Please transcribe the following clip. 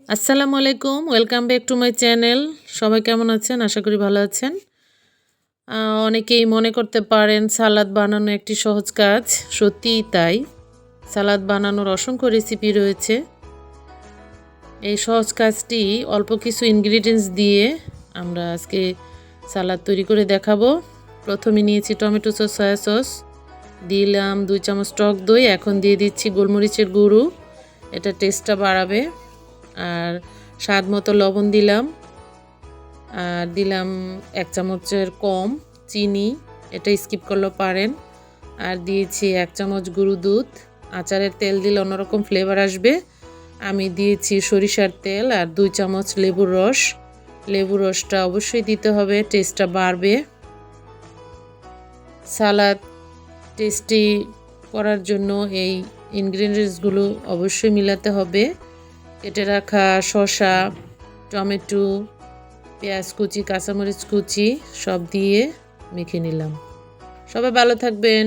আসসালামু আলাইকুম, welcome back to my channel. সবাই কেমন আছেন? আশা করি ভালো আছেন। অনেকেই মনে করতে পারেন সালাদ বানানো একটি সহজ কাজ। সত্যিই তাই। সালাদ বানানোর অসংখ্য রেসিপি রয়েছে। এই সহজ কাজটি অল্প কিছু ইনগ্রিডিয়েন্টস দিয়ে আমরা আজকে সালাদ তৈরি করে দেখাবো। প্রথমে নিয়েছি টমেটো সস, সয়া সস, দিলাম 2 চামচ টক দই, এখন দিয়ে দিচ্ছি গোলমরিচের গুঁড়ো, এটা টেস্টটা বাড়াবে। আর স্বাদ মতো লবণ দিলাম, আর দিলাম 1 চামচের কম চিনি, এটা স্কিপ করলেও পারেন। আর দিয়েছি 1 চামচ গুঁড়ো দুধ। আচারের তেল দিলে অন্যরকম ফ্লেভার আসবে। আমি দিয়েছি সরিষার তেল আর 2 চামচ লেবুর রস। লেবুর রসটা অবশ্যই দিতে হবে, টেস্টটা বাড়বে। সালাদ টেস্টি করার জন্য এই ইনগ্রিডিয়েন্টসগুলো অবশ্যই মিলাতে হবে। কেটে রাখা শসা, টমেটো, পেঁয়াজ কুচি, কাঁচামরিচ কুচি সব দিয়ে মেখে নিলাম। সবাই ভালো থাকবেন।